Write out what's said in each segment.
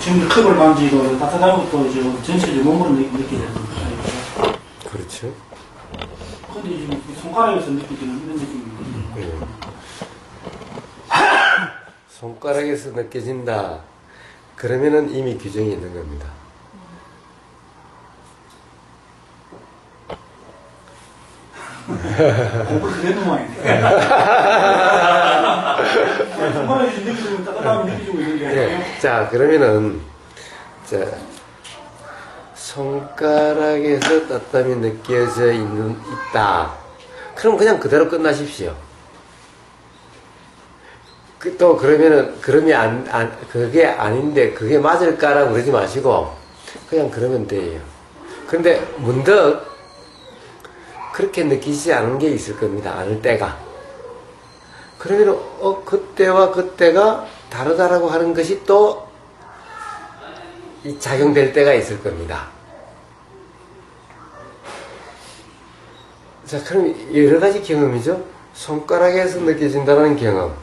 지금 컵을 만지고 따뜻한 것도 전체적으로 몸으로 느끼는 거죠. 그렇죠. 근데 지금 손가락에서 느껴지는 이런 느낌입니다. 네. 손가락에서 느껴진다. 그러면은 이미 규정이 있는 겁니다. 공부를 그래도 모양이네. 손가락에서 느껴지면 따뜻함이 느껴지고 있는데. 네. 자, 그러면은, 자, 손가락에서 따뜻함이 느껴져 있다. 그럼 그냥 그대로 끝나십시오. 또 그러면은, 그게 아닌데, 그게 맞을까라고 그러지 마시고, 그냥 그러면 돼요. 근데 문득, 그렇게 느끼지 않은 게 있을 겁니다. 않을 때가. 그러면 그때와 그때가 다르다라고 하는 것이 또 작용될 때가 있을 겁니다. 자, 그럼 여러 가지 경험이죠. 손가락에서 느껴진다는 경험.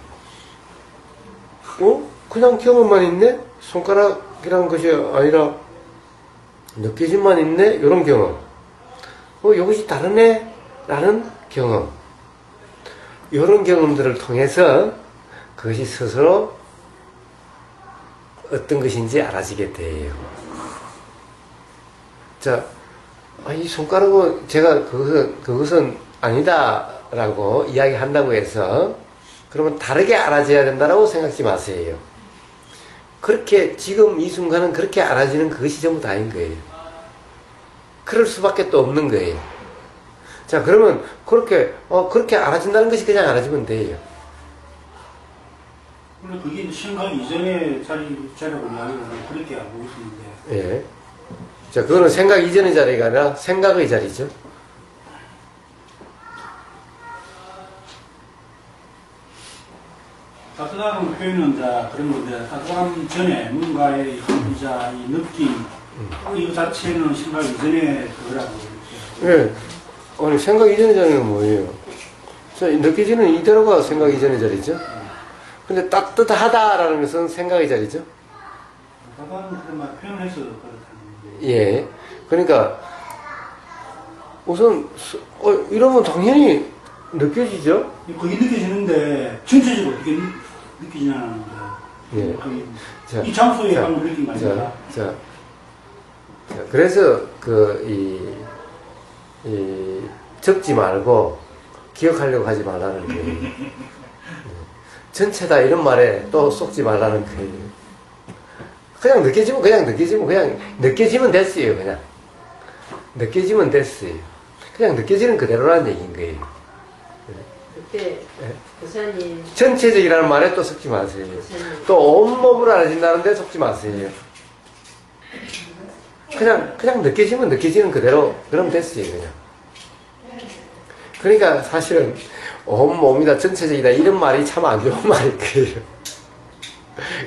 그냥 경험만 있네? 손가락이라는 것이 아니라 느껴짐만 있네? 이런 경험. 이것이 다르네? 라는 경험. 이런 경험들을 통해서 그것이 스스로 어떤 것인지 알아지게 돼요. 자, 이 손가락은 제가 그것은 아니다라고 이야기한다고 해서 그러면 다르게 알아져야 된다라고 생각지 마세요. 그렇게 지금 이 순간은 그렇게 알아지는 그것이 전부 다인 거예요. 그럴 수밖에 또 없는 거예요. 자, 그러면 그렇게 알아진다는 것이 그냥 알아지면 돼요. 물론 그게 생각 이전의 자리라고 이야기를 그렇게 알고 있었는데. 예. 자, 그거는 생각 이전의 자리가 아니라 생각의 자리죠. 따뜻한 표현은 그런 건데, 따뜻함 전에 뭔가의 이 느낌, 이거 자체는 생각 이전의 그거라고. 예. 아니, 생각 이전의 자리는 뭐예요? 자, 느껴지는 이대로가 생각 이전의 자리죠. 근데 따뜻하다라는 것은 생각의 자리죠. 따뜻한 그런 표현해서 그렇다는 건데. 예. 그러니까, 우선, 이러면 당연히 느껴지죠? 그게 느껴지는데, 전체적으로 어떻게 느끼지냐는 예. 자, 이 장소에 방금 느낀 거 아닙니까? 자, 그래서, 적지 말고, 기억하려고 하지 말라는 거예요. 전체다 이런 말에 또 쏙지 말라는 거예요. 그냥 느껴지면 됐어요, 그냥. 느껴지면 됐어요. 그냥 느껴지는 그대로라는 얘기인 거예요. 그때 부사님 전체적이라는 말에 또 섞지 마세요. 또 온몸으로 알아진다는데 섞지 마세요. 그냥 느껴지면 느껴지는 그대로 그럼 됐어요, 그냥. 그러니까 사실은 온몸이다, 전체적이다 이런 말이 참 안 좋은 말일 거예요.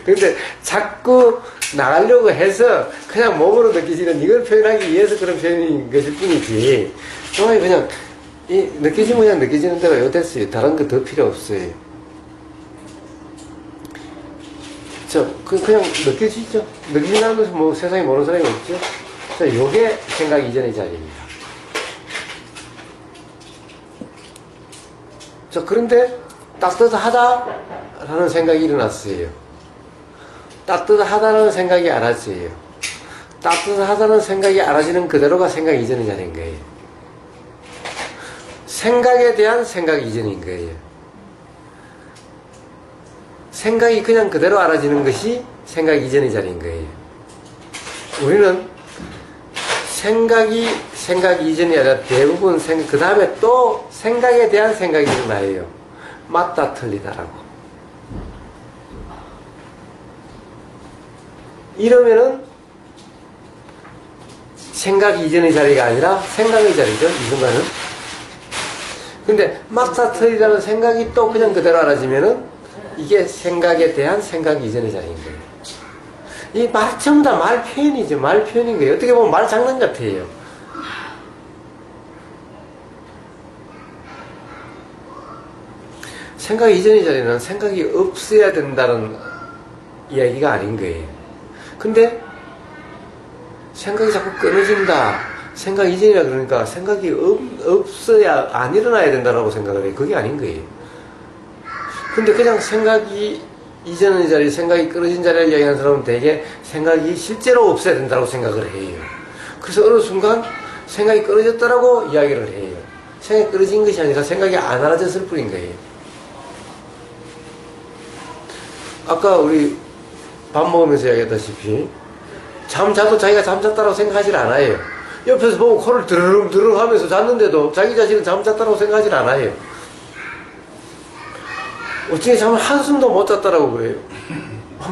근데 자꾸 나가려고 해서 그냥 몸으로 느껴지는 이걸 표현하기 위해서 그런 표현인 것일 뿐이지. 그냥 느껴지면 그냥 느껴지는 대로 이거 됐어요. 다른 거 더 필요 없어요. 그냥 느껴지죠. 느껴진다는 것은 뭐 세상에 모르는 사람이 없죠. 자, 요게 생각 이전의 자리입니다. 자, 그런데 따뜻하다라는 생각이 일어났어요. 따뜻하다는 생각이 알았어요. 따뜻하다는 생각이 알아지는 그대로가 생각 이전의 자리인 거예요. 생각에 대한 생각 이전인 거예요. 생각이 그냥 그대로 알아지는 것이 생각 이전의 자리인 거예요. 우리는 생각이 생각 이전이 아니라 대부분 그 다음에 또 생각에 대한 생각이 일어나요. 맞다 틀리다라고. 이러면은 생각 이전의 자리가 아니라 생각의 자리죠, 이 순간은. 근데 맞다 틀리다는 생각이 또 그냥 그대로 알아지면은 이게 생각에 대한 생각 이전의 자리인 거예요. 이 말 전부 다 말 표현이죠. 말 표현인 거예요. 어떻게 보면 말 장난 같아요. 생각 이전의 자리는 생각이 없어야 된다는 이야기가 아닌 거예요. 근데 생각이 자꾸 끊어진다. 생각 이전이라 그러니까 생각이 없어야 안 일어나야 된다라고 생각을 해요. 그게 아닌 거예요. 근데 그냥 생각이 이전의 자리, 생각이 끊어진 자리를 이야기하는 사람은 대개 생각이 실제로 없어야 된다고 생각을 해요. 그래서 어느 순간 생각이 끊어졌다라고 이야기를 해요. 생각이 끊어진 것이 아니라 생각이 안 알아졌을 뿐인 거예요. 아까 우리 밥 먹으면서 이야기했다시피 잠자도 자기가 잠잤다라고 생각하지 않아요. 옆에서 보고 코를 드르릉 하면서 잤는데도 자기 자신은 잠잤다라고 생각하지 않아요. 어떻게 잠을 한숨도 못 잤다라고 그래요.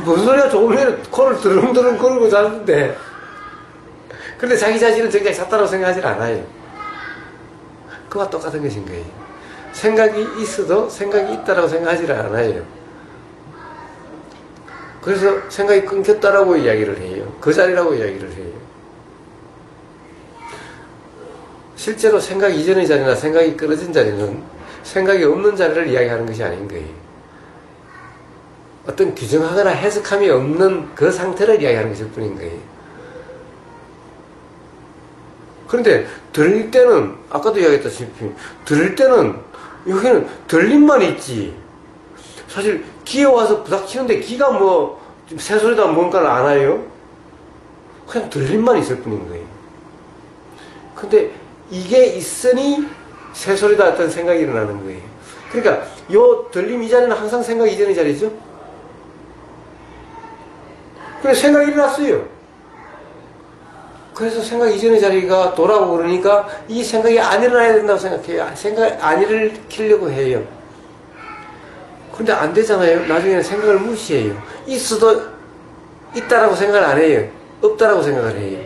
무슨 소리야, 조금 전에 코를 드릉드릉 거리고 잤는데. 근데 자기 자신은 정작 잤다라고 생각하지 않아요. 그와 똑같은 것인 거예요. 생각이 있어도 생각이 있다라고 생각하지 않아요. 그래서 생각이 끊겼다라고 이야기를 해요. 그 자리라고 이야기를 해요. 실제로 생각 이전의 자리나 생각이 끊어진 자리는 생각이 없는 자리를 이야기하는 것이 아닌 거예요. 어떤 규정하거나 해석함이 없는 그 상태를 이야기하는 것일 뿐인 거예요. 그런데 들릴 때는 아까도 이야기했다시피 들릴 때는 여기는 들림만 있지 사실 귀에 와서 부닥치는데 귀가 뭐 새소리다 뭔가를 아나요? 그냥 들림만 있을 뿐인 거예요. 근데 이게 있으니 새소리다 어떤 생각이 일어나는 거예요. 그러니까 요 들림 이 자리는 항상 생각 이전의 자리죠. 그래 생각이 일어났어요. 그래서 생각 이전의 자리가 돌아오고 그러니까 이 생각이 안 일어나야 된다고 생각해요. 생각 안 일으키려고 해요. 근데 안 되잖아요. 나중에는 생각을 무시해요. 있어도 있다라고 생각을 안 해요. 없다라고 생각을 해요.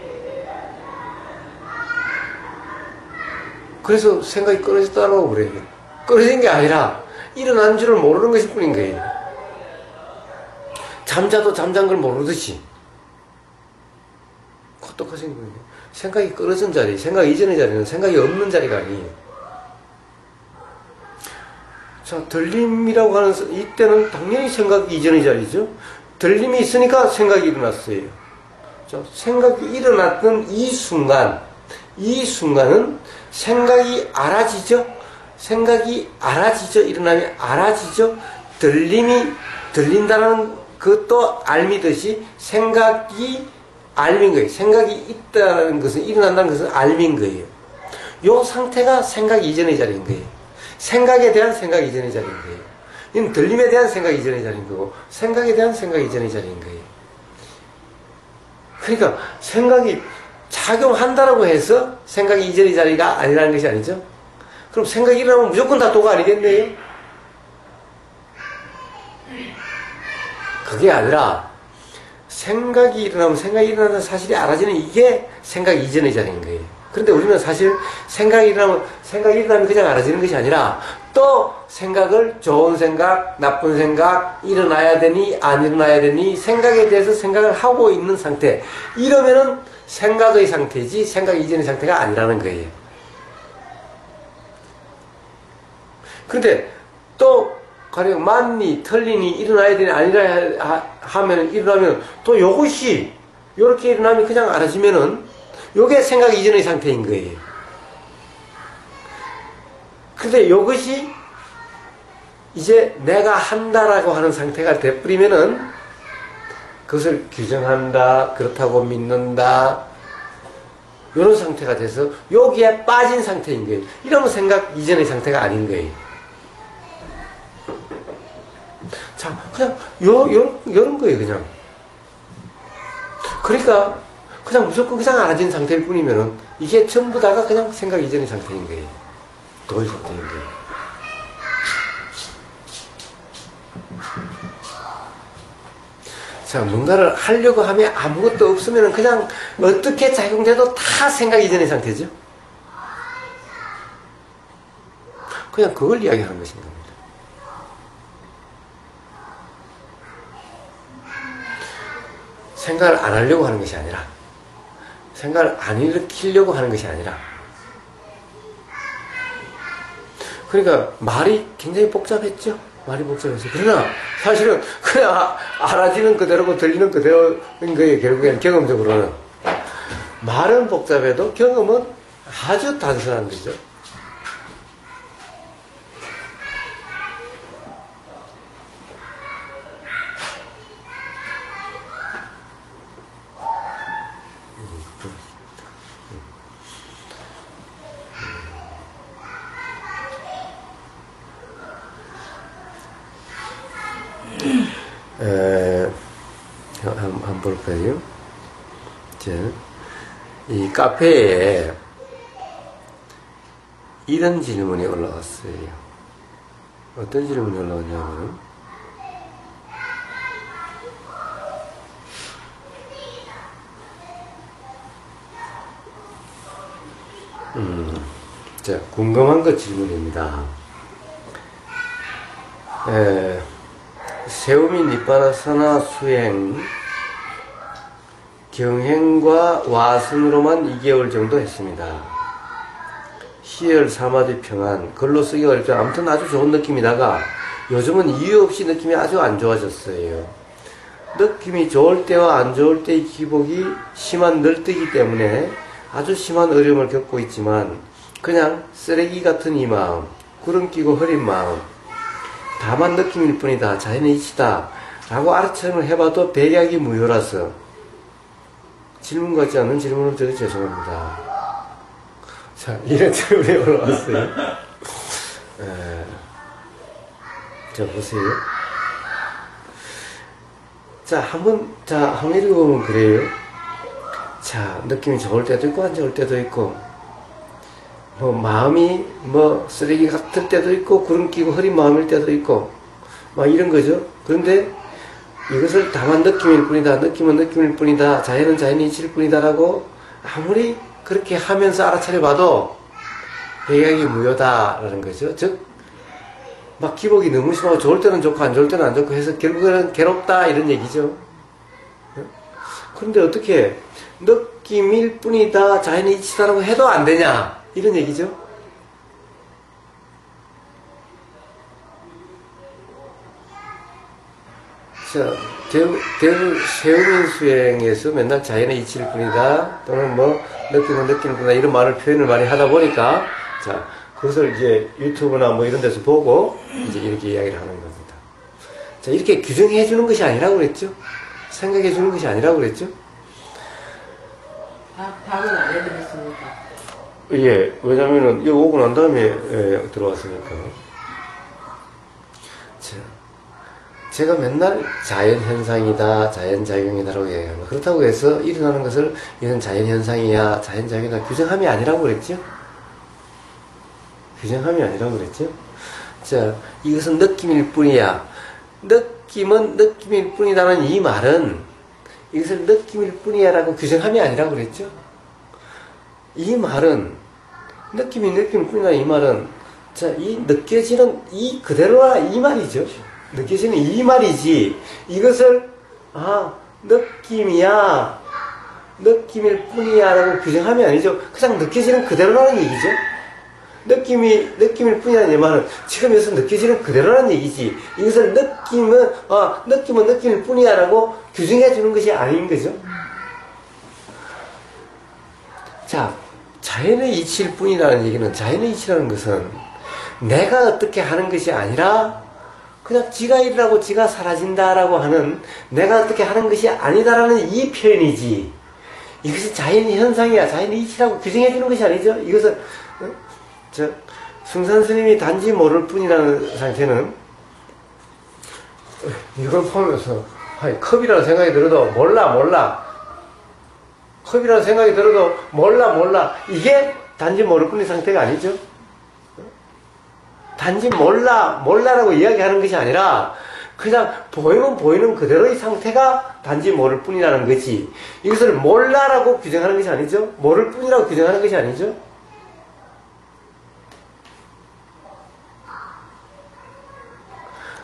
그래서 생각이 끊어졌다라고 그래요. 끊어진 게 아니라 일어난 줄을 모르는 것일 뿐인 거예요. 잠자도 잠잔 걸 모르듯이. 똑같은 거예요. 생각이 끊어진 자리, 생각 이전의 자리는 생각이 없는 자리가 아니에요. 자, 들림이라고 하는 이때는 당연히 생각 이전의 자리죠. 들림이 있으니까 생각이 일어났어요. 자, 생각이 일어났던 이 순간은 생각이 알아지죠. 생각이 알아지죠. 일어나면 알아지죠. 들린다는 그것도 알미듯이 생각이 알민 거예요. 생각이 있다는 것은, 일어난다는 것은 알민 거예요. 이 상태가 생각 이전의 자리인 거예요. 생각에 대한 생각 이전의 자리인 거예요. 이건 들림에 대한 생각 이전의 자리인 거고, 생각에 대한 생각 이전의 자리인 거예요. 그러니까 생각이 작용한다라고 해서 생각이 이전의 자리가 아니라는 것이 아니죠. 그럼 생각이 일어나면 무조건 다 도가 아니겠네요. 그게 아니라 생각이 일어나면 생각이 일어나는 사실이 알아지는 이게 생각 이전의 자리인 거예요. 그런데 우리는 사실 생각이 일어나면 그냥 알아지는 것이 아니라 또 생각을 좋은 생각, 나쁜 생각, 일어나야 되니 안 일어나야 되니 생각에 대해서 생각을 하고 있는 상태. 이러면은 생각의 상태지 생각 이전의 상태가 아니라는 거예요. 그런데 또 가령 맞니, 틀리니, 일어나야 되니 아니라 하면 일어나면 또 요것이 요렇게 일어나면 그냥 알아지면은 요게 생각 이전의 상태인 거예요. 근데 요것이 이제 내가 한다라고 하는 상태가 돼버리면은 그것을 규정한다, 그렇다고 믿는다, 요런 상태가 돼서 여기에 빠진 상태인 거예요. 이러면 생각 이전의 상태가 아닌 거예요. 자, 그냥 요런 거예요, 그냥. 그러니까 그냥 무조건 그냥 알아진 상태일 뿐이면은 이게 전부 다가 그냥 생각 이전의 상태인 거예요. 도의 상태인 거예요. 자, 뭔가를 하려고 하면 아무것도 없으면 그냥 어떻게 작용돼도 다 생각 이전의 상태죠. 그냥 그걸 이야기하는 것인 겁니다. 생각을 안 하려고 하는 것이 아니라, 생각을 안 일으키려고 하는 것이 아니라, 그러니까 말이 굉장히 복잡했죠. 말이 복잡해서. 그러나 사실은 그냥 알아지는 그대로고 들리는 그대로인 거예요. 결국엔 경험적으로는. 말은 복잡해도 경험은 아주 단순한 거죠. 한번 볼까요? 자, 이 카페에 이런 질문이 올라왔어요. 어떤 질문이 올라왔냐면, 자, 궁금한 것 질문입니다. 세우미 니빠나사나 수행 경행과 와승으로만 2개월 정도 했습니다. 희열 사마디 평안 글로 쓰기가 어렵죠. 아무튼 아주 좋은 느낌이다가 요즘은 이유 없이 느낌이 아주 안 좋아졌어요. 느낌이 좋을 때와 안 좋을 때의 기복이 심한 늘뜨기 때문에 아주 심한 어려움을 겪고 있지만 그냥 쓰레기 같은 이 마음, 구름 끼고 흐린 마음, 다만 느낌일 뿐이다. 자연의 이치다. 라고 알아차림을 해봐도 백약이 무효라서 질문 같지 않은 질문을 드려 죄송합니다. 자, 이런 질문이 올라왔어요. 자, 보세요. 한번 읽어보면 그래요. 자, 느낌이 좋을 때도 있고, 안 좋을 때도 있고, 마음이 쓰레기 같을 때도 있고, 구름 끼고 흐린 마음일 때도 있고, 이런 거죠. 그런데 이것을 다만 느낌일 뿐이다. 느낌은 느낌일 뿐이다. 자연은 자연의 이치일 뿐이다라고 아무리 그렇게 하면서 알아차려봐도 백약이 무효다라는 거죠. 즉, 기복이 너무 심하고 좋을 때는 좋고 안 좋을 때는 안 좋고 해서 결국에는 괴롭다 이런 얘기죠. 그런데 어떻게 느낌일 뿐이다. 자연의 이치다라고 해도 안 되냐 이런 얘기죠. 자, 대부 세우민 수행에서 맨날 자연의 이치일 뿐이다 또는 느낌은 느낌일 뿐이다 이런 표현을 많이 하다 보니까 자, 그것을 이제 유튜브나 이런 데서 보고 이제 이렇게 이야기를 하는 겁니다. 자, 이렇게 규정해 주는 것이 아니라고 그랬죠. 생각해 주는 것이 아니라고 그랬죠. 답은 안 해드렸습니까? 예, 왜냐면은 이거 오고 난 다음에 들어왔으니까. 자, 제가 맨날 자연현상이다, 자연작용이다라고 얘기합니다. 그렇다고 해서 일어나는 것을 이건 자연현상이야, 자연작용이다 규정함이 아니라고 그랬죠? 규정함이 아니라고 그랬죠? 자, 이것은 느낌일 뿐이야. 느낌은 느낌일 뿐이다는 이 말은 이것을 느낌일 뿐이야 라고 규정함이 아니라고 그랬죠? 이 말은 느낌이 느낌일 뿐이다 이 말은 자, 이 느껴지는 이 그대로라 이 말이죠. 느껴지는 이 말이지 이것을 느낌이야 느낌일 뿐이야 라고 규정함이 아니죠. 그냥 느껴지는 그대로라는 얘기죠. 느낌일 뿐이라는 말은 지금 여기서 느껴지는 그대로라는 얘기지 이것을 느낌은 느낌일 뿐이야 라고 규정해 주는 것이 아닌 거죠. 자, 자연의 이치일 뿐이라는 얘기는 자연의 이치라는 것은 내가 어떻게 하는 것이 아니라 그냥 지가 일어나고 지가 사라진다라고 하는 내가 어떻게 하는 것이 아니다라는 이 표현이지 이것이 자연의 현상이야 자연의 이치라고 규정해 주는 것이 아니죠. 이것은 승산 스님이 단지 모를 뿐이라는 상태는 이걸 보면서 컵이라는 생각이 들어도 몰라 컵이라는 생각이 들어도 몰라 이게 단지 모를 뿐인 상태가 아니죠. 단지 몰라라고 이야기하는 것이 아니라 그냥 보이면 보이는 그대로의 상태가 단지 모를 뿐이라는 거지 이것을 몰라라고 규정하는 것이 아니죠. 모를 뿐이라고 규정하는 것이 아니죠.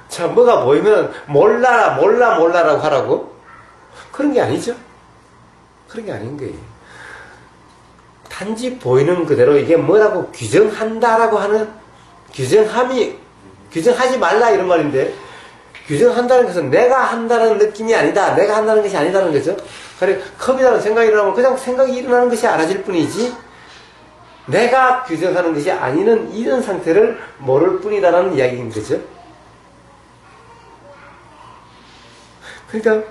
자, 뭐가 보이면 몰라라고 하라고? 그런 게 아니죠. 그런 게 아닌 거예요. 단지 보이는 그대로 이게 뭐라고 규정한다라고 하는 규정함이 규정하지 말라 이런 말인데, 규정한다는 것은 내가 한다는 느낌이 아니다. 내가 한다는 것이 아니다는 거죠. 그래, 컵이라는 생각이 일어나면 그냥 생각이 일어나는 것이 알아질 뿐이지, 내가 규정하는 것이 아니는 이런 상태를 모를 뿐이다라는 이야기인 거죠. 그러니까,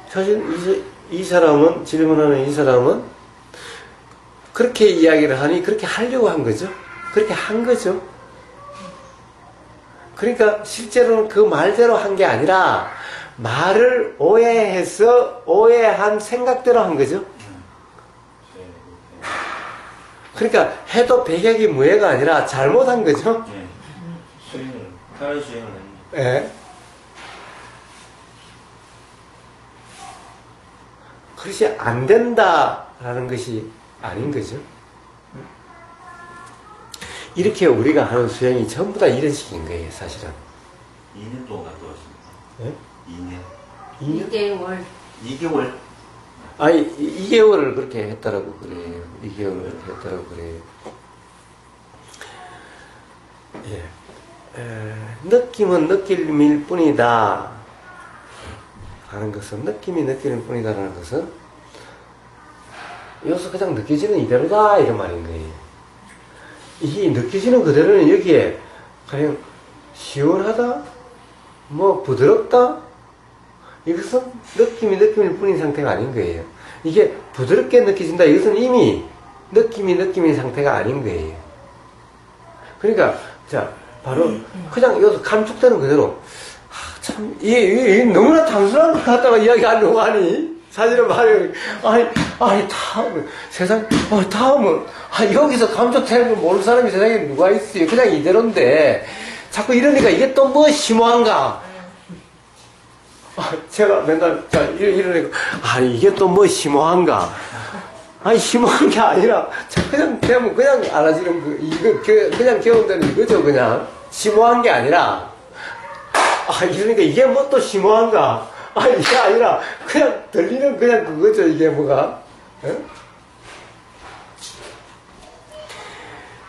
사실 이 사람은, 질문하는 이 사람은 그렇게 이야기를 하니 그렇게 하려고 한 거죠. 그렇게 한 거죠. 그러니까 실제로는 그 말대로 한 게 아니라 말을 오해해서 오해한 생각대로 한 거죠. 그러니까 해도 백약이 무해가 아니라 잘못한 거죠. 타의 수행을 했네. 예. 그것이 안 된다라는 것이 아닌 거죠. 이렇게 우리가 하는 수행이 전부 다 이런 식인 거예요, 사실은. 2년 동안 갔다 왔습니다. 예? 2년? 2개월. 2개월? 아니, 2개월을 그렇게 했다라고 그래요. 2개월을 그렇게 했다라고 그래요. 예. 느낌은 느낌일 뿐이다. 하는 것은, 느낌이 느낌일 뿐이다라는 것은, 여기서 그냥 느껴지는 이대로다, 이런 말인 거예요. 이 느껴지는 그대로는 여기에, 그냥, 시원하다? 뭐, 부드럽다? 이것은 느낌이 느낌일 뿐인 상태가 아닌 거예요. 이게 부드럽게 느껴진다. 이것은 이미 느낌이 느낌인 상태가 아닌 거예요. 그러니까, 자, 바로, 그냥 여기서 감축되는 그대로, 참, 이게 너무나 단순한 것 같다가 이야기하려고 하니? 사실은 말해, 세상, 다음은, 여기서 감축되는 걸 모르는 사람이 세상에 누가 있어요. 그냥 이대로인데, 자꾸 이러니까 이게 또 뭐 심오한가? 제가 맨날, 이러니까, 이게 또 뭐 심오한가? 심오한 게 아니라, 그냥 알아지는 그냥 경험되는 이거죠, 그냥. 심오한 게 아니라, 이러니까 이게 뭐 또 심오한가? 이게 아니라, 그냥 들리는 그냥 그거죠, 이게 뭐가. 에?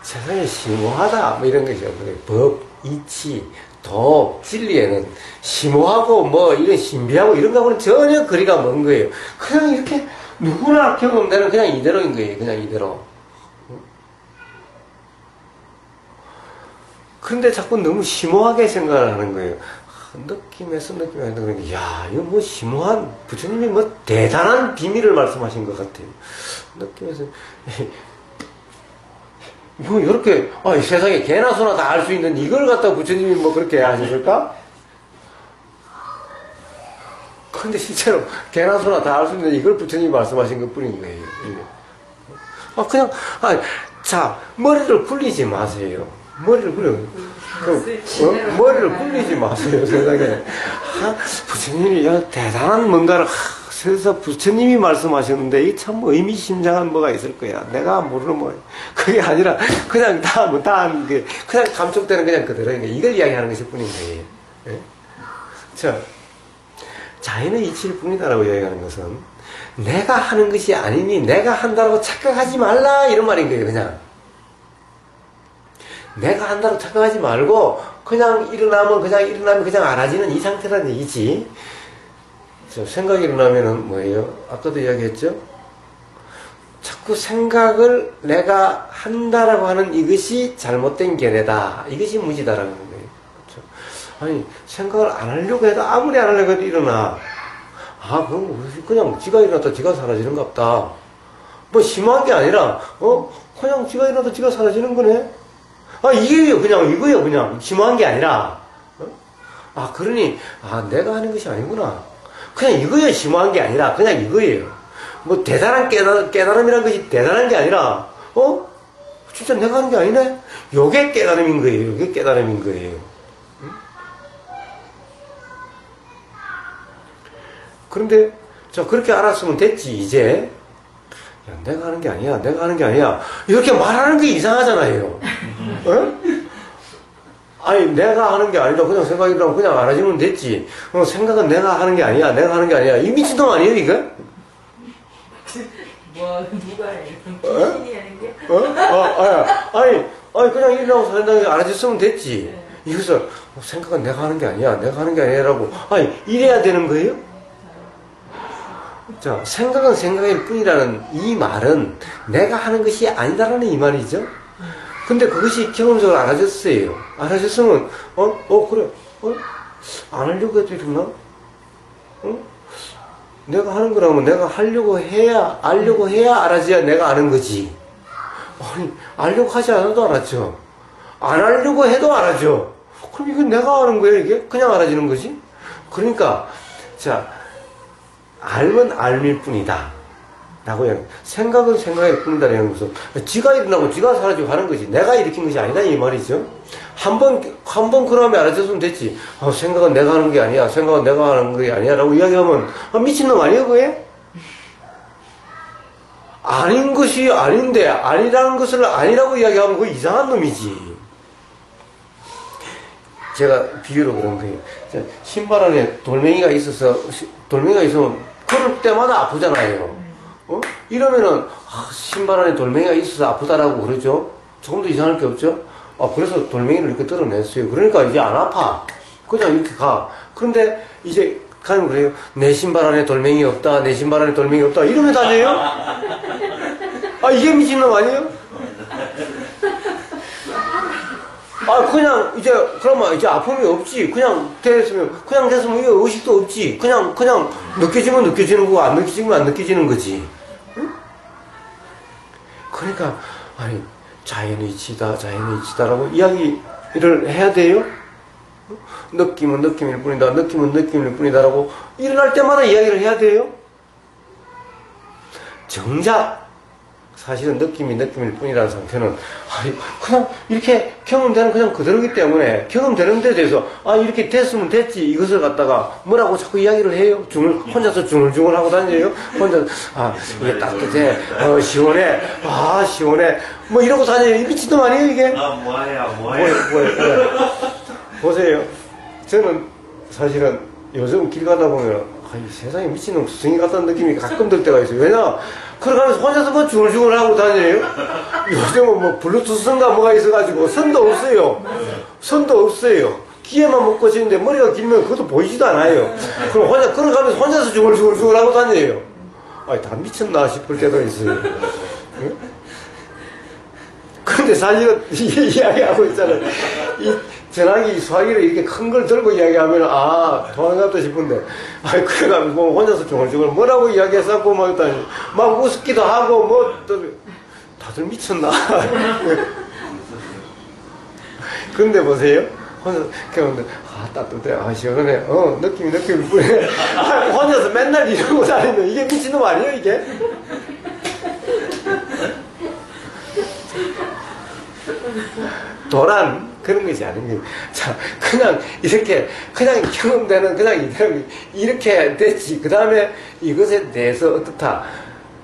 세상에 심오하다, 뭐 이런 거죠. 법, 이치, 도, 진리에는 심오하고 뭐 이런 신비하고 이런 거하고는 전혀 거리가 먼 거예요. 그냥 이렇게 누구나 경험되는 그냥 이대로인 거예요. 그냥 이대로. 그런데 자꾸 너무 심오하게 생각을 하는 거예요. 느낌에서 그러니까, 야, 이거 뭐 심오한, 부처님이 뭐 대단한 비밀을 말씀하신 것 같아요. 느낌에서, 뭐, 이렇게, 세상에 개나 소나 다 알 수 있는 이걸 갖다 부처님이 뭐 그렇게 하셨을까? 그런데 실제로 개나 소나 다 알 수 있는 이걸 부처님이 말씀하신 것 뿐인 거예요. 그냥, 자, 머리를 굴리지 마세요. 머리를 굴리지 마세요, 세상에. 부처님이 대단한 뭔가를, 그래서 부처님이 말씀하셨는데, 이게 참 의미심장한 뭐가 있을 거야. 내가 모르는 뭐, 그게 아니라, 그냥 그냥 감촉되는 그냥 그대로인 거예요. 이걸 이야기하는 것일 뿐인 거예요. 예? 자, 자연의 이치일 뿐이다라고 이야기하는 것은, 내가 하는 것이 아니니, 내가 한다고 착각하지 말라, 이런 말인 거예요, 그냥. 내가 한다고 착각하지 말고 그냥 일어나면 그냥 알아지는 이 상태라는 얘기지. 생각이 일어나면은 뭐예요? 아까도 이야기했죠? 자꾸 생각을 내가 한다라고 하는 이것이 잘못된 견해다. 이것이 무지다라는 거예요. 그렇죠? 생각을 안 하려고 해도 아무리 안 하려고 해도 일어나. 그럼 그냥 지가 일어났다 지가 사라지는 것 같다. 뭐 심한 게 아니라 그냥 지가 일어났다 지가 사라지는 거네. 이게요, 이거요, 그냥. 심오한 게 아니라. 그러니, 내가 하는 것이 아니구나. 그냥 이거요, 심오한 게 아니라, 그냥 이거예요. 뭐, 대단한 깨달음이란 것이 대단한 게 아니라, 진짜 내가 하는 게 아니네? 요게 깨달음인 거예요, 요게 깨달음인 거예요. 그런데, 그렇게 알았으면 됐지, 이제. 야, 내가 하는 게 아니야. 이렇게 말하는 게 이상하잖아요. 내가 하는 게 아니라 그냥 생각이 나면 그냥 알아지면 됐지. 생각은 내가 하는 게 아니야. 이 미친놈 아니에요, 이거? 누가 해? 귀신이 하는 게? 그냥 일어나고 산다고 알아졌으면 됐지. 이것을 생각은 내가 하는 게 아니야. 내가 하는 게 아니라고. 아니, 이래야 되는 거예요? 자, 생각은 생각일 뿐이라는 이 말은 내가 하는 것이 아니다라는 이 말이죠. 근데 그것이 경험적으로 알아졌어요. 알아졌으면, 그래. 안 하려고 해도 이러나? 내가 하는 거라면 내가 하려고 해야, 알려고 해야 알아져야 내가 아는 거지. 아니, 알려고 하지 않아도 알았죠. 안 하려고 해도 알아죠. 그럼 이건 내가 아는 거야, 이게? 그냥 알아지는 거지? 그러니까, 자, 알면 알밀 뿐이다. 라고 해요. 생각은 생각일 뿐이다. 라는 것은, 지가 일어나고 지가 사라지고 하는 거지. 내가 일으킨 것이 아니다. 이 말이죠. 한 번 그러면 알아줬으면 됐지. 생각은 내가 하는 게 아니야. 생각은 내가 하는 게 아니야. 라고 이야기하면, 미친놈 아니야, 그게? 아닌 것이 아닌데, 아니라는 것을 아니라고 이야기하면 그거 이상한 놈이지. 제가 비유로 그런 거예요. 신발 안에 돌멩이가 있으면 걸을 때마다 아프잖아요. 이러면은, 신발 안에 돌멩이가 있어서 아프다라고 그러죠? 조금도 이상할 게 없죠? 그래서 돌멩이를 이렇게 뜯어냈어요. 그러니까 이제 안 아파. 그냥 이렇게 가. 그런데 이제 가면 그래요. 내 신발 안에 돌멩이 없다. 내 신발 안에 돌멩이 없다. 이러면 다녀요? 이게 미친놈 아니에요? 그냥, 그러면 이제 아픔이 없지. 그냥 됐으면 이게 의식도 없지. 그냥 느껴지면 느껴지는 거고, 안 느껴지면 안 느껴지는 거지. 응? 그러니까, 자연의치다라고 이야기를 해야 돼요? 느낌은 느낌일 뿐이다. 느낌은 느낌일 뿐이다라고 일어날 때마다 이야기를 해야 돼요? 정작, 사실은 느낌이 느낌일 뿐이라는 상태는 그냥 이렇게 경험되는 그냥 그대로기 때문에 경험되는 데 대해서 이렇게 됐으면 됐지 이것을 갖다가 뭐라고 자꾸 이야기를 해요. 혼자서 중얼중얼 하고 다녀요. 혼자 이게 따뜻해 시원해 시원해 뭐 이러고 다녀요. 이 미친놈 아니에요 이게? 뭐예요. 보세요. 저는 사실은 요즘 길 가다 보면 세상에 미친놈 스승이 같다는 느낌이 가끔 들 때가 있어요. 왜냐? 그러가면서 혼자서 뭐 중얼중얼 하고 다녀요. 요즘은 뭐 블루투스인가 뭐가 있어가지고 선도 없어요. 귀에만 먹고 지는데 머리가 길면 그것도 보이지도 않아요. 그럼 걸어가면서 혼자서 중얼중얼 하고 다녀요. 다 미쳤나 싶을 때도 있어요. 응? 근데 사실은 이야기하고 있잖아요. 이 전화기 수화기를 이렇게 큰 걸 들고 이야기하면 도망갔다 싶은데 그래가지고 뭐 혼자서 중얼중얼 뭐라고 이야기했었고 막 웃기도 하고 뭐 다들 미쳤나. 근데 보세요. 혼자서 따뜻해 시원하네 느낌이 뿐이네. 혼자서 맨날 이러고 다니면 이게 미친놈 아니에요 이게? 도란 그런 것이 아닌 거예요. 자, 그냥 이렇게 그냥 경험되는 그냥 이렇게 됐지. 그 다음에 이것에 대해서 어떻다.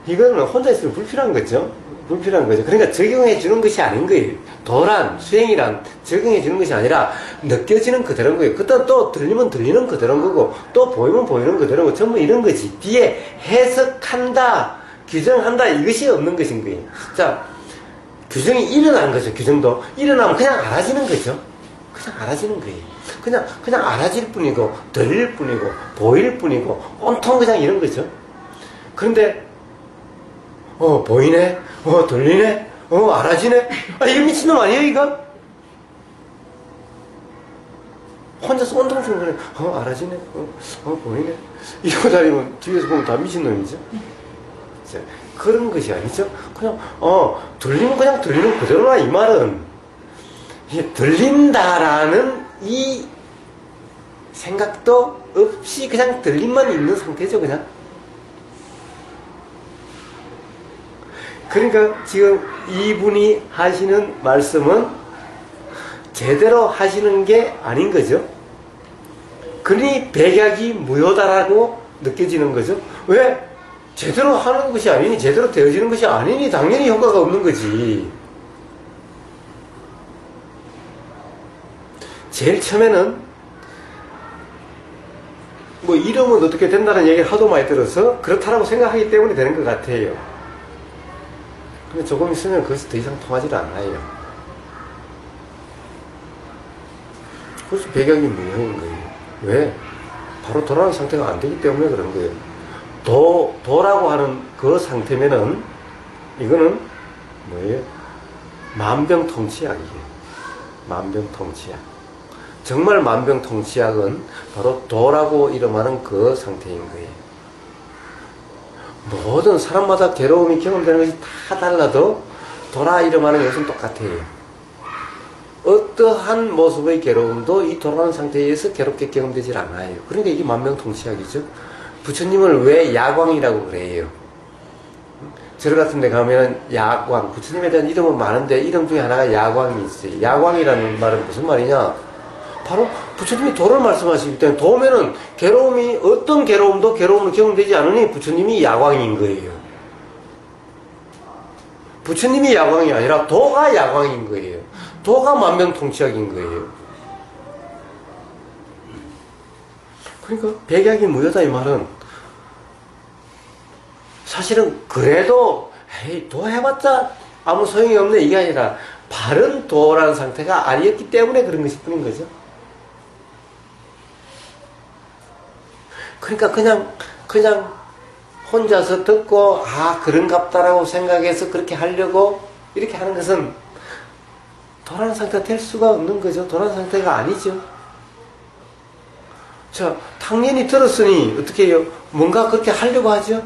이거는 혼자 있으면 불필요한 거죠. 그러니까 적용해 주는 것이 아닌 거예요. 도란, 수행이란 적용해 주는 것이 아니라 느껴지는 그대로인 거예요. 그때 또 들리면 들리는 그대로인 거고 또 보이면 보이는 그대로인 거 전부 이런 거지. 뒤에 해석한다, 규정한다 이것이 없는 것인 거예요. 자, 규정이 일어난 거죠. 규정도 일어나면 그냥 알아지는 거죠. 그냥 알아지는 거예요. 그냥 알아질 뿐이고 들릴 뿐이고 보일 뿐이고 온통 그냥 이런 거죠. 그런데 보이네, 들리네, 알아지네. 이거 미친놈 아니에요 이거? 혼자서 온통 주는 거네. 알아지네, 보이네. 이러고 다니면 뒤에서 보면 다 미친놈이죠. 자, 그런 것이 아니죠. 그냥 들리면 그냥 들리는 그대로라. 이 말은 들린다라는 이 생각도 없이 그냥 들림만 있는 상태죠. 그냥. 그러니까 지금 이분이 하시는 말씀은 제대로 하시는 게 아닌 거죠. 그러니 백약이 무효다라고 느껴지는 거죠. 왜? 제대로 하는 것이 아니니, 제대로 되어지는 것이 아니니 당연히 효과가 없는 거지. 제일 처음에는 뭐 이러면 어떻게 된다는 얘기를 하도 많이 들어서 그렇다라고 생각하기 때문에 되는 것 같아요. 근데 조금 있으면 그것이 더 이상 통하지 않아요. 그래서 백약이 무효인 거예요. 왜? 바로 도라는 상태가 안 되기 때문에 그런 거예요. 도라고 하는 그 상태면은 이거는 뭐예요? 만병통치약이에요. 만병통치약. 정말 만병통치약은 바로 도라고 이름하는 그 상태인 거예요. 모든 사람마다 괴로움이 경험되는 것이 다 달라도 도라 이름하는 것은 똑같아요. 어떠한 모습의 괴로움도 이 도라는 상태에서 괴롭게 경험되질 않아요. 그러니까 이게 만병통치약이죠. 부처님을 왜 야광이라고 그래요? 절 같은 데 가면 야광, 부처님에 대한 이름은 많은데 이름 중에 하나가 야광이 있어요. 야광이라는 말은 무슨 말이냐? 바로 부처님이 도를 말씀하시기 때문에 도면은 괴로움이 어떤 괴로움도 괴로움으로 경험되지 않으니 부처님이 야광인 거예요. 부처님이 야광이 아니라 도가 야광인 거예요. 도가 만병통치약인 거예요. 그러니까 백약이 무효다 이 말은 사실은 그래도 에이 도 해봤자 아무 소용이 없네 이게 아니라 바른 도라는 상태가 아니었기 때문에 그런 것일 뿐인 거죠. 그러니까 그냥 혼자서 듣고 아 그런갑다라고 생각해서 그렇게 하려고 이렇게 하는 것은 도라는 상태가 될 수가 없는 거죠. 도라는 상태가 아니죠. 자, 당연히 들었으니 어떻게 해요? 뭔가 그렇게 하려고 하죠.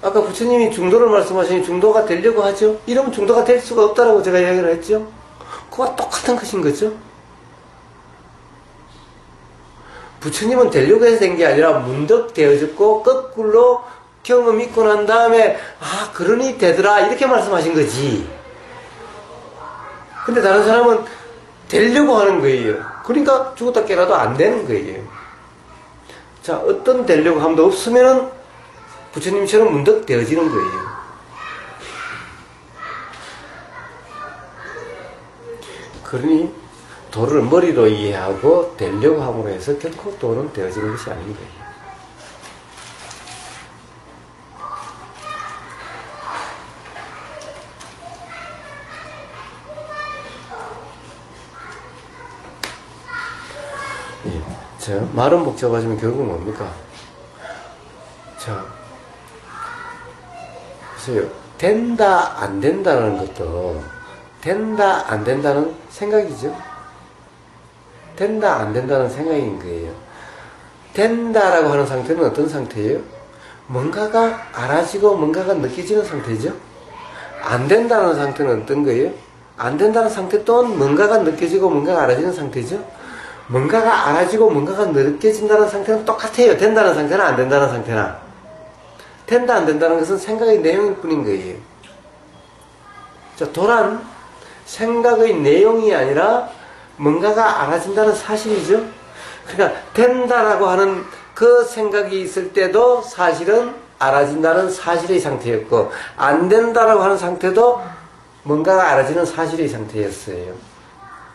아까 부처님이 중도를 말씀하시니 중도가 되려고 하죠. 이러면 중도가 될 수가 없다라고 제가 이야기를 했죠. 그와 똑같은 것인 거죠. 부처님은 되려고 해서 된 게 아니라 문득 되어졌고 거꾸로 경험 있고 난 다음에 아 그러니 되더라 이렇게 말씀하신 거지. 근데 다른 사람은 되려고 하는 거예요. 그러니까 죽었다 깨라도 안 되는 거예요. 자, 어떤 되려고 함도 없으면은 부처님처럼 문득 되어지는 거예요. 그러니 도를 머리로 이해하고 되려고 함으로 해서 결코 도는 되어지는 것이 아닌 거예요. 예. 자, 말은 복잡하지만 결국은 뭡니까? 자, 보세요. 된다, 안 된다는 것도 된다, 안 된다는 생각이죠. 된다, 안 된다는 생각인 거예요. 된다라고 하는 상태는 어떤 상태예요? 뭔가가 알아지고 뭔가가 느껴지는 상태죠. 안 된다는 상태는 어떤 거예요? 안 된다는 상태 또한 뭔가가 느껴지고 뭔가가 알아지는 상태죠. 뭔가가 알아지고 뭔가가 느껴진다는 상태는 똑같아요. 된다는 상태나 안 된다는 상태나. 된다, 안 된다는 것은 생각의 내용일 뿐인 거예요. 자, 도란 생각의 내용이 아니라 뭔가가 알아진다는 사실이죠. 그러니까 된다라고 하는 그 생각이 있을 때도 사실은 알아진다는 사실의 상태였고 안 된다라고 하는 상태도 뭔가가 알아지는 사실의 상태였어요.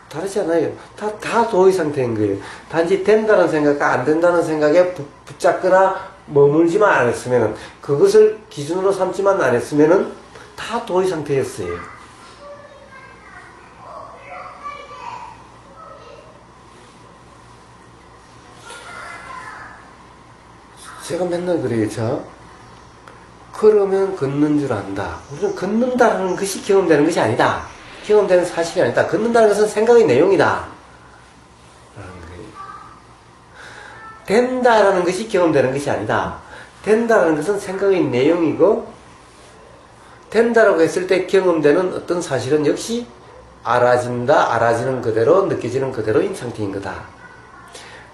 다르지 않아요. 다 도의 상태인 거예요. 단지 된다는 생각과 안 된다는 생각에 붙잡거나 머물지만 않았으면 그것을 기준으로 삼지만 않았으면 다 도의 상태였어요. 제가 맨날 그래요. 자, 걸으면 걷는 줄 안다. 우리는 걷는다는 것이 경험되는 것이 아니다. 경험되는 사실이 아니다. 걷는다는 것은 생각의 내용이다. 라는 거예요. 된다라는 것이 경험되는 것이 아니다. 된다라는 것은 생각의 내용이고 된다라고 했을 때 경험되는 어떤 사실은 역시 알아진다, 알아지는 그대로, 느껴지는 그대로인 상태인 거다.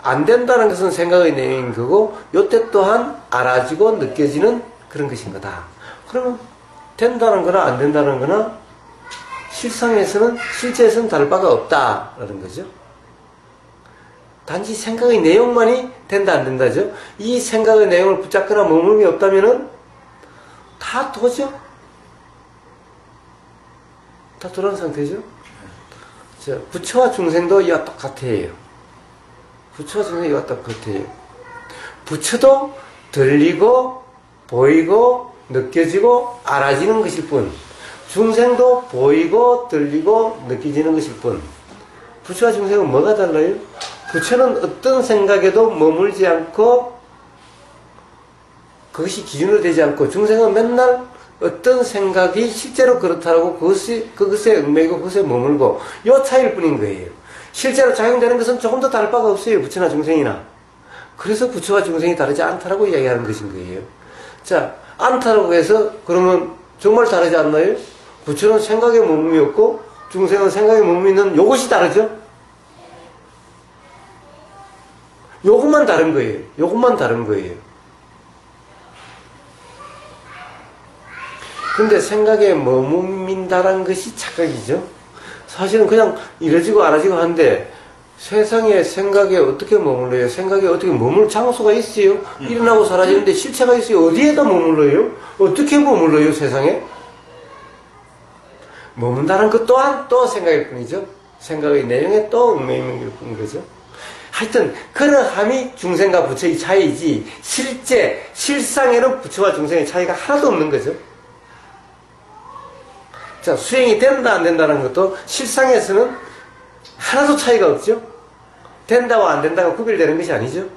안 된다는 것은 생각의 내용인 거고 요때 또한 알아지고 느껴지는 그런 것인 거다. 그러면 된다는 거나 안 된다는 거나 실상에서는 실제에서는 다를 바가 없다라는 거죠. 단지 생각의 내용만이 된다 안 된다죠. 이 생각의 내용을 붙잡거나 머물림이 없다면은 다 도죠. 다 도라는 상태죠. 자, 부처와 중생도 이와 똑같아요. 부처와 중생이 이와 똑같아요. 부처도 들리고 보이고 느껴지고 알아지는 것일 뿐 중생도 보이고 들리고 느껴지는 것일 뿐 부처와 중생은 뭐가 달라요? 부처는 어떤 생각에도 머물지 않고 그것이 기준으로 되지 않고, 중생은 맨날 어떤 생각이 실제로 그렇다고 그것에 얽매이고 그것에 머물고, 요 차이일 뿐인 거예요. 실제로 작용되는 것은 조금 더 다를 바가 없어요. 부처나 중생이나. 그래서 부처와 중생이 다르지 않다라고 이야기하는 것인 거예요. 자, 않다라고 해서 그러면 정말 다르지 않나요? 부처는 생각에 머금이 없고 중생은 생각에 머금이 있는 요것이 다르죠? 요것만 다른 거예요. 요것만 다른 거예요. 근데 생각에 머문다는 것이 착각이죠. 사실은 그냥 이러지고 안아지고 하는데 세상에 생각에 어떻게 머물러요? 생각에 어떻게 머물 장소가 있어요? 일어나고 사라지는데 실체가 있어요? 어디에다 머물러요? 어떻게 머물러요? 세상에? 머문다는 것 또한 또 생각일 뿐이죠. 생각의 내용에 또 얽매이는 뿐인 거죠. 하여튼 그러함이 중생과 부처의 차이이지 실상에는 부처와 중생의 차이가 하나도 없는 거죠. 자, 수행이 된다 안 된다는 것도 실상에서는 하나도 차이가 없죠. 된다와 안 된다가 구별되는 것이 아니죠.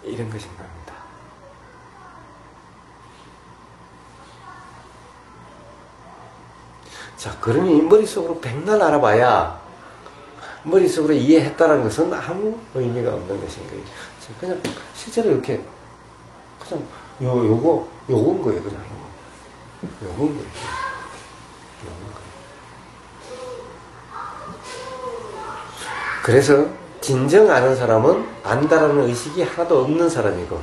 이런 것인 겁니다. 자, 그러니 머릿속으로 백날 알아봐야 머릿속으로 이해했다는 것은 아무 의미가 없는 것인 거예요. 그냥 실제로 이렇게 그냥 요건 거예요. 그냥 요건 거예요. 그래서 진정 아는 사람은 안다라는 의식이 하나도 없는 사람이고,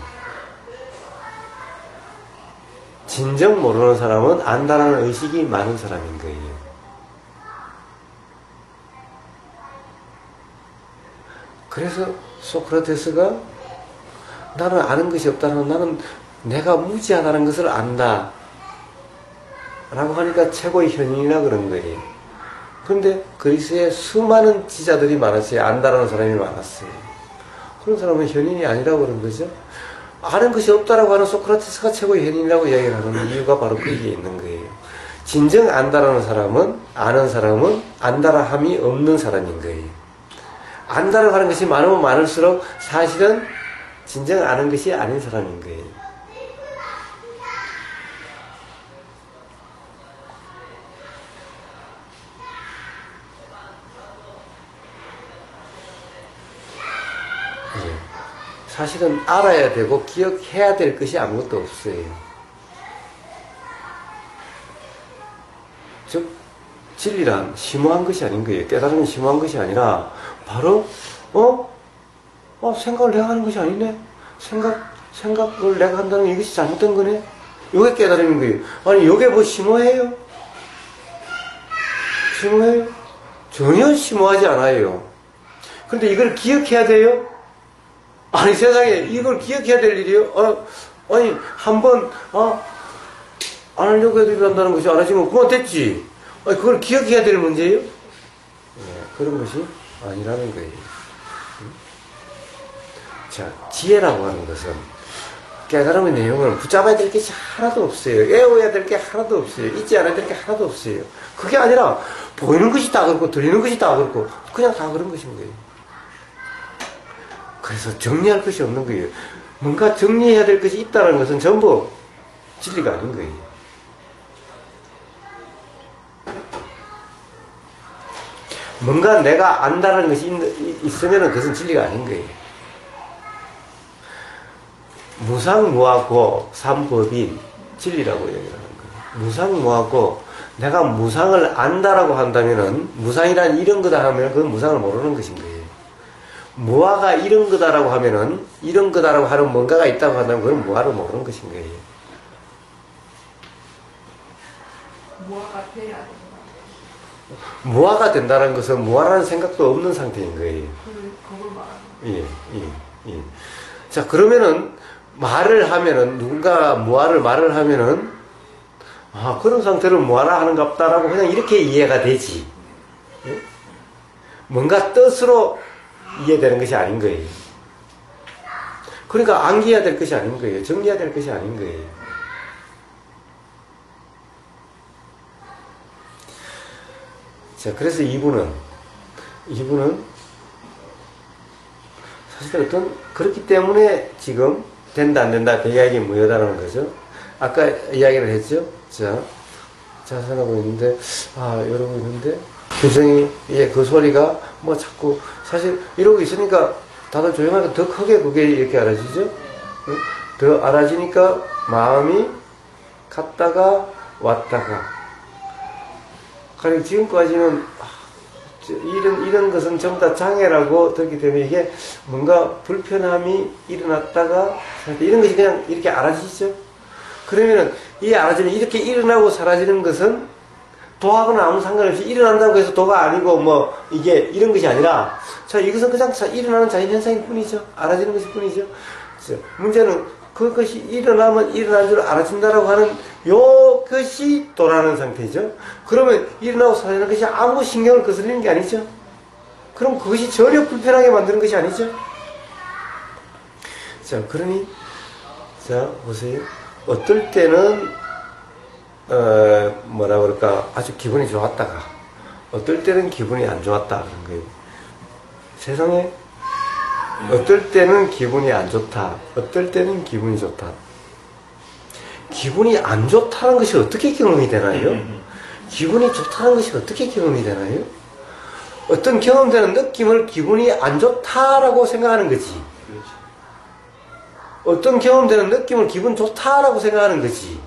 진정 모르는 사람은 안다라는 의식이 많은 사람인 거예요. 그래서 소크라테스가 나는 아는 것이 없다는, 나는 내가 무지하다는 것을 안다 라고 하니까 최고의 현인이라 그런 거예요. 그런데 그리스에 수많은 지자들이 많았어요. 안다라는 사람이 많았어요. 그런 사람은 현인이 아니라고 그런 거죠. 아는 것이 없다라고 하는 소크라테스가 최고의 현인이라고 이야기를 하는 이유가 바로 거기에 있는 거예요. 진정 안다라는 사람은, 아는 사람은 안다라 함이 없는 사람인 거예요. 안다라고 하는 것이 많으면 많을수록 사실은 진정 아는 것이 아닌 사람인 거예요. 사실은 알아야 되고 기억해야 될 것이 아무것도 없어요. 즉 진리란 심오한 것이 아닌 거예요. 깨달음이 심오한 것이 아니라 바로 생각을 내가 하는 것이 아니네. 생각을 내가 한다는 게 이것이 잘못된 거네. 이게 깨달음인 거예요. 아니 이게 뭐 심오해요? 심오해요? 전혀 심오하지 않아요. 그런데 이걸 기억해야 돼요? 아니 세상에 이걸 기억해야 될 일이요? 아니 한번 안 하려고 해도 일한다는 것이 안 하시면 그만 됐지. 아니 그걸 기억해야 될 문제예요? 그런 것이 아니라는 거예요. 자, 지혜라고 하는 것은 깨달음의 내용을 붙잡아야 될 것이 하나도 없어요. 외워야 될 게 하나도 없어요. 잊지 않아야 될 게 하나도 없어요. 그게 아니라 보이는 것이 다 그렇고 들리는 것이 다 그렇고 그냥 다 그런 것인 거예요. 그래서 정리할 것이 없는 거예요. 뭔가 정리해야 될 것이 있다는 것은 전부 진리가 아닌 거예요. 뭔가 내가 안다는 것이 있으면 그것은 진리가 아닌 거예요. 무상무하고 삼법이 진리라고 얘기를 하는 거예요. 무상무하고 내가 무상을 안다라고 한다면은 무상이란 이런 거다 하면 그건 무상을 모르는 것인 거예요. 무아가 이런 거다라고 하면은 이런 거다라고 하는 뭔가가 있다고 한다면 그건 무아를 모르는 것인 거예요. 무화가 돼야 된다. 무아가 된다는 것은 무아라는 생각도 없는 상태인 거예요. 그걸 말하는 예. 자, 그러면은 말을 하면은 누군가 무아를 말을 하면은 그런 상태를 무아라 하는갑다라고 그냥 이렇게 이해가 되지. 예? 뭔가 뜻으로 이해되는 것이 아닌 거예요. 그러니까 암기해야 될 것이 아닌 거예요. 정리해야 될 것이 아닌 거예요. 자, 그래서 이분은 사실 그렇기 때문에 지금 된다 안 된다 백약이 무효다라는 거죠. 아까 이야기를 했죠. 자, 자산하고 있는데, 이러고 있는데, 규정이, 그 소리가 뭐 자꾸, 사실 이러고 있으니까 다들 조용하게 더 크게 그게 이렇게 알아지죠? 응? 더 알아지니까 마음이 갔다가 왔다가. 그러니까 지금까지는, 이런 것은 전부 다 장애라고 듣기 때문에 이게 뭔가 불편함이 일어났다가, 이런 것이 그냥 이렇게 알아지죠? 그러면은, 이 알아지는, 이렇게 일어나고 사라지는 것은 도하고는 아무 상관없이 일어난다고 해서 도가 아니고 이게 이런 것이 아니라, 자, 이것은 그냥 일어나는 자연현상일 뿐이죠. 알아지는 것일 뿐이죠. 문제는 그것이 일어나면 일어난 줄 알아진다라고 하는 요것이 도라는 상태죠. 그러면 일어나고 사라지는 것이 아무 신경을 거슬리는 게 아니죠. 그럼 그것이 전혀 불편하게 만드는 것이 아니죠. 자, 그러니, 자, 보세요. 어떨 때는, 뭐라 그럴까, 아주 기분이 좋았다가, 어떨 때는 기분이 안 좋았다, 그런 거예요. 세상에, 어떨 때는 기분이 안 좋다, 어떨 때는 기분이 좋다. 기분이 안 좋다는 것이 어떻게 경험이 되나요? 기분이 좋다는 것이 어떻게 경험이 되나요? 어떤 경험되는 느낌을 기분이 안 좋다라고 생각하는 거지. 어떤 경험되는 느낌을 기분 좋다라고 생각하는 거지.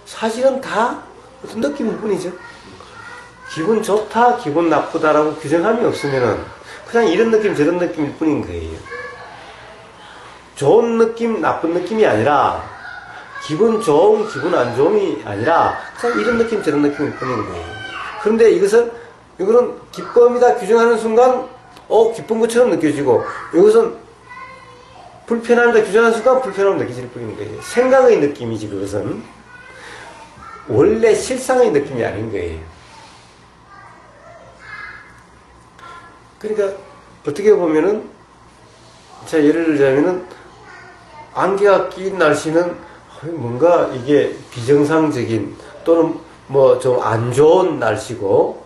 사실은 다 어떤 느낌일 뿐이죠. 기분 좋다, 기분 나쁘다라고 규정함이 없으면은 그냥 이런 느낌, 저런 느낌일 뿐인 거예요. 좋은 느낌, 나쁜 느낌이 아니라 기분 좋음, 기분 안 좋음이 아니라 그냥 이런 느낌, 저런 느낌일 뿐인 거예요. 그런데 이거는 기쁨이다 규정하는 순간 기쁜 것처럼 느껴지고, 이것은 불편함이다 규정하는 순간 불편함을 느껴질 뿐인 거예요. 생각의 느낌이지, 그것은. 원래 실상의 느낌이 아닌 거예요. 그러니까, 어떻게 보면은, 자, 예를 들자면은, 안개가 낀 날씨는 뭔가 이게 비정상적인 또는 좀 안 좋은 날씨고,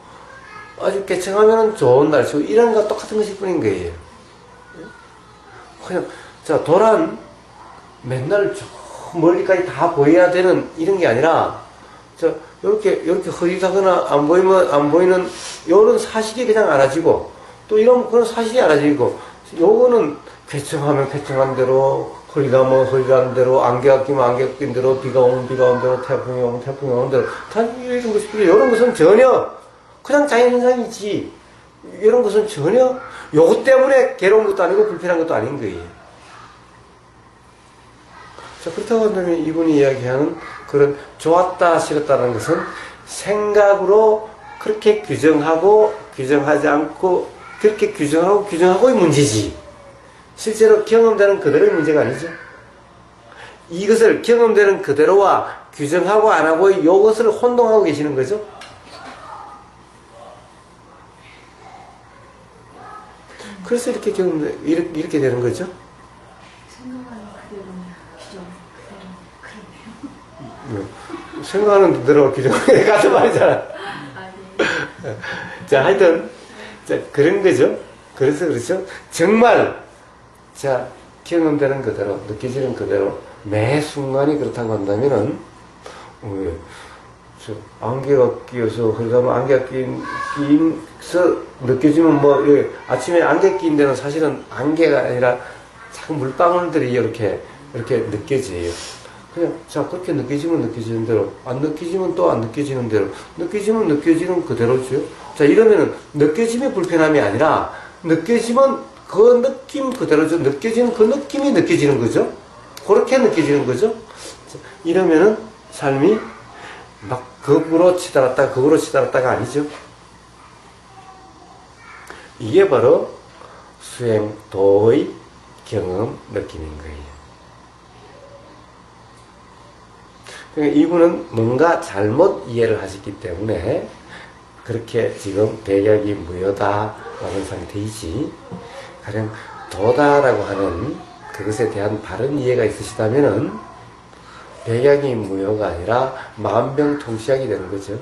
아주 개청하면은 좋은 날씨고, 이런 것과 똑같은 것일 뿐인 거예요. 그냥, 자, 도란, 맨날 저 멀리까지 다 보여야 되는 이런 게 아니라, 요렇게 흐릿하거나 안 보이는, 요런 사실이 그냥 알아지고, 또 이런 그런 사실이 알아지고, 요거는 쾌청하면 쾌청한 대로, 흐리다면 흐리다는 대로, 안개가 끼면 안개가 낀 대로, 비가 오면 비가 온 대로, 태풍이 오면 태풍이 오는 대로, 다 이런 것이 필요해요. 이런 것은 전혀, 그냥 자연현상이지. 이런 것은 전혀, 요것 때문에 괴로운 것도 아니고 불편한 것도 아닌 거예요. 자, 그렇다고 한다면 이분이 이야기하는 그런 좋았다, 싫었다는 것은 생각으로 그렇게 규정하고, 규정하지 않고, 그렇게 규정하고의 문제지. 실제로 경험되는 그대로의 문제가 아니죠. 이것을 경험되는 그대로와 규정하고 안 하고의 이것을 혼동하고 계시는 거죠. 그래서 이렇게 이렇게 되는 거죠. 생각하는 그대로는 규정 그대로. 생각하는 그대로 규정하는 같은 말이잖아. 자, 하여튼, 자, 그런 거죠. 그래서 그렇죠. 정말, 자, 경험되는 그대로, 느껴지는 그대로, 매 순간이 그렇다고 한다면은, 안개가 끼어서, 그러다면 안개가 끼서 느껴지면 아침에 안개 낀 데는 사실은 안개가 아니라 작은 물방울들이 이렇게 느껴져요. 그냥, 자, 그렇게 느껴지면 느껴지는 대로, 안 느껴지면 또 안 느껴지는 대로, 느껴지면 느껴지는 그대로죠. 자, 이러면은, 느껴짐의 불편함이 아니라, 느껴지면 그 느낌 그대로죠. 느껴지는 그 느낌이 느껴지는 거죠. 그렇게 느껴지는 거죠. 자, 이러면은, 삶이 막 극으로 치달았다가 아니죠. 이게 바로 수행도의 경험 느낌인 거예요. 그러니까 이분은 뭔가 잘못 이해를 하셨기 때문에 그렇게 지금 백약이 무효다라는 상태이지, 가령 도다라고 하는 그것에 대한 바른 이해가 있으시다면은 백약이 무효가 아니라 만병통치약이 되는 거죠.